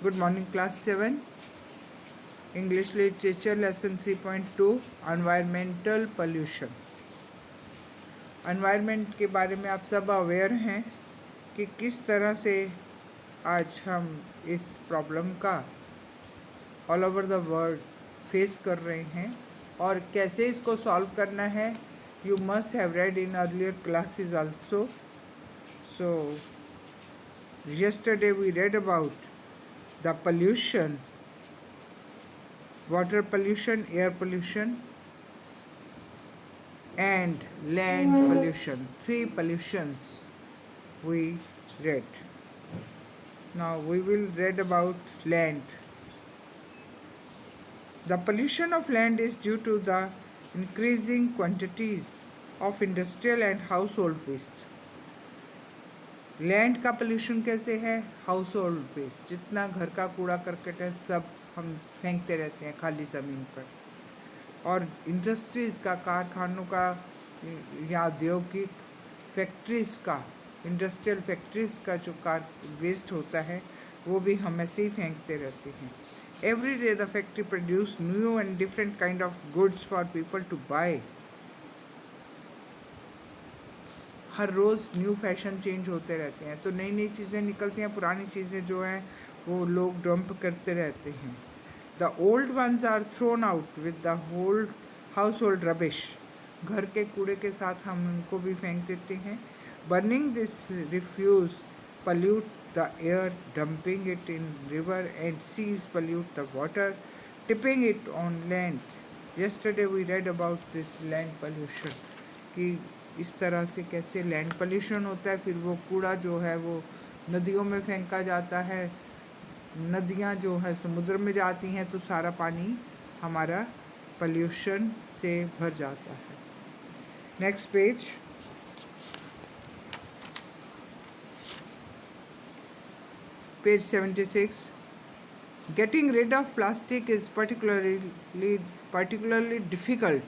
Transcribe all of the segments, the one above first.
Good morning, class 7. English Literature Lesson 3.2 Environmental Pollution. Environment के बारे में आप सब अवेयर हैं कि किस तरह से आज हम इस प्रॉब्लम का all over the world face कर रहे हैं और कैसे इसको सॉल्व करना है. You must have read in earlier classes also. So yesterday we read about the pollution, water pollution, air pollution and land pollution. 3 pollutions we read. Now we will read about land. The pollution of land is due to the increasing quantities of industrial and household waste. Land का pollution कैसे है? House hold waste, जितना घर का कूड़ा करकट है सब हम फेंकते रहते हैं खाली ज़मीन पर. और इंडस्ट्रीज़ का, कारखानों का या औद्योगिक फैक्ट्रीज़ का, इंडस्ट्रियल फैक्ट्रीज़ का जो वेस्ट होता है वो भी हम ऐसे ही फेंकते रहते हैं. Every day the factory produce new and different kind of goods for people to buy. हर रोज़ न्यू फैशन चेंज होते रहते हैं, तो नई नई चीज़ें निकलती हैं, पुरानी चीज़ें जो हैं वो लोग डंप करते रहते हैं. The old ones are thrown out with the hold house hold rubbish. घर के कूड़े के साथ हम उनको भी फेंक देते हैं. Burning this refuse pollute the air, dumping it in river and seas pollute the water, tipping it on land. yesterday we read about this land pollution कि इस तरह से कैसे लैंड पोल्यूशन होता है. फिर वो कूड़ा जो है वो नदियों में फेंका जाता है, नदियाँ जो है समुद्र में जाती हैं, तो सारा पानी हमारा पोल्यूशन से भर जाता है. Next page. Page 76. Getting rid of plastic is particularly difficult.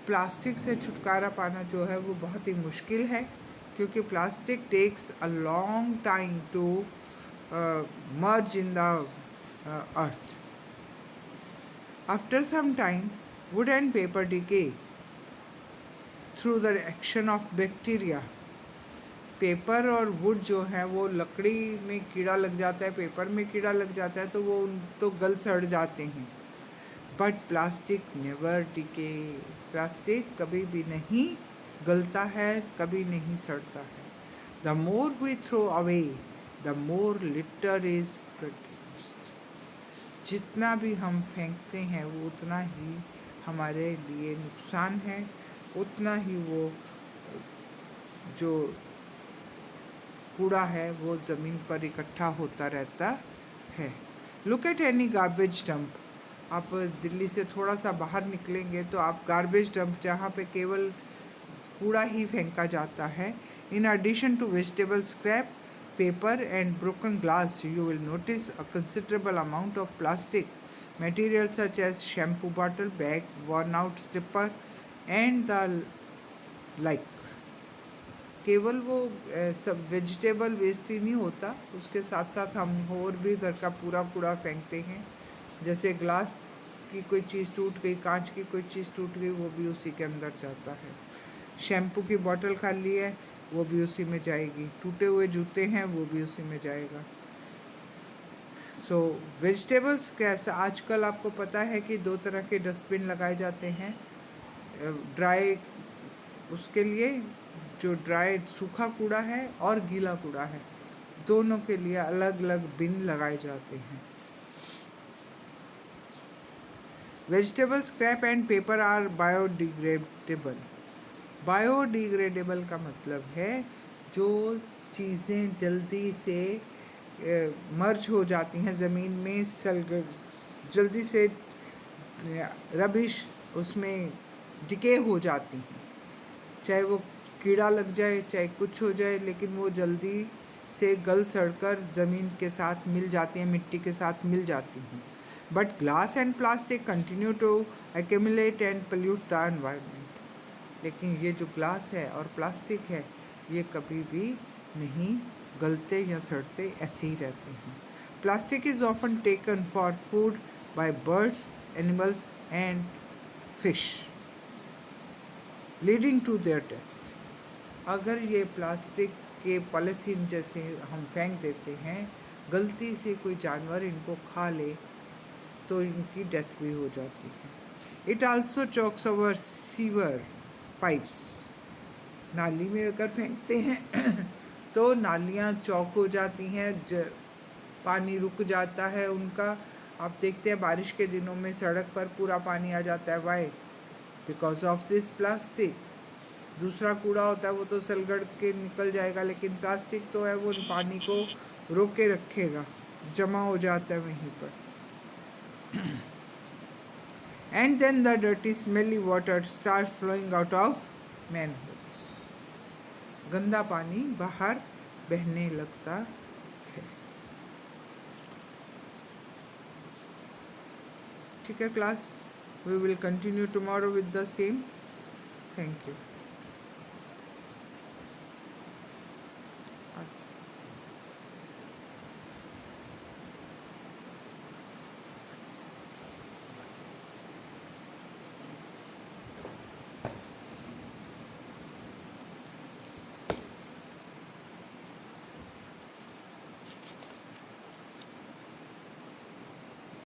Plastic से छुटकारा पाना जो है वो बहुत ही मुश्किल है, क्योंकि plastic takes a long time to merge in the earth. After some time wood and paper decay through the action of bacteria. Paper और वुड जो है वो लकड़ी में कीड़ा लग जाता है, पेपर में कीड़ा लग जाता है, तो वो तो गल सड़ जाते हैं. But plastic never decay. Plastic कभी भी नहीं गलता है, कभी नहीं सड़ता है. The more we throw away the more litter is produced. जितना भी हम फेंकते हैं वो उतना ही हमारे लिए नुकसान है, उतना ही वो जो कूड़ा है वो ज़मीन पर इकट्ठा होता रहता है. Look at any garbage dump. आप दिल्ली से थोड़ा सा बाहर निकलेंगे तो आप गार्बेज डंप, जहाँ पे केवल कूड़ा ही फेंका जाता है, in addition to vegetable scrap, paper and broken glass, you will notice a considerable amount of plastic material such as shampoo bottle, bag, worn out slipper and the like. केवल वो सब वेजिटेबल वेस्ट ही नहीं होता, उसके साथ साथ हम और भी घर का पूरा कूड़ा फेंकते हैं. जैसे ग्लास की कोई चीज़ टूट गई, कांच की कोई चीज़ टूट गई, वो भी उसी के अंदर जाता है. शैम्पू की बोतल खाली है, वो भी उसी में जाएगी. टूटे हुए जूते हैं, वो भी उसी में जाएगा. सो वेजिटेबल स्क्रैप्स, आजकल आपको पता है कि 2 तरह के डस्टबिन लगाए जाते हैं. ड्राई, उसके लिए जो ड्राई सूखा कूड़ा है और गीला कूड़ा है, दोनों के लिए अलग अलग बिन लगाए जाते हैं. Vegetable scrap and paper are biodegradable. Biodegradable का मतलब है जो चीज़ें जल्दी से मर्ज हो जाती हैं ज़मीन में, जल्दी से रबिश उसमें डिके हो जाती हैं. चाहे वो कीड़ा लग जाए, चाहे कुछ हो जाए, लेकिन वो जल्दी से गल सड़कर ज़मीन के साथ मिल जाती हैं, मिट्टी के साथ मिल जाती हैं. But glass and plastic continue to accumulate and pollute the environment. लेकिन ये जो ग्लास है और प्लास्टिक है, ये कभी भी नहीं गलते या सड़ते, ऐसे ही रहते हैं. Plastic is often taken for food by birds, animals and fish, leading to their death. अगर ये प्लास्टिक के पॉलीथीन जैसे हम फेंक देते हैं, गलती से कोई जानवर इनको खा ले तो इनकी डेथ भी हो जाती है. It also chalks over sewer pipes. नाली में अगर फेंकते हैं तो नालियाँ चौक हो जाती हैं, पानी रुक जाता है उनका. आप देखते हैं बारिश के दिनों में सड़क पर पूरा पानी आ जाता है. Why? Because of this plastic. दूसरा कूड़ा होता है वो तो सलगड़ के निकल जाएगा, लेकिन प्लास्टिक तो है वो पानी को रोक के रखेगा, जमा हो जाता है वहीं पर. And then the dirty smelly water start flowing out of manholes. गंदा पानी बाहर बहने लगता है. ठीक है class, we will continue tomorrow with the same. Thank you.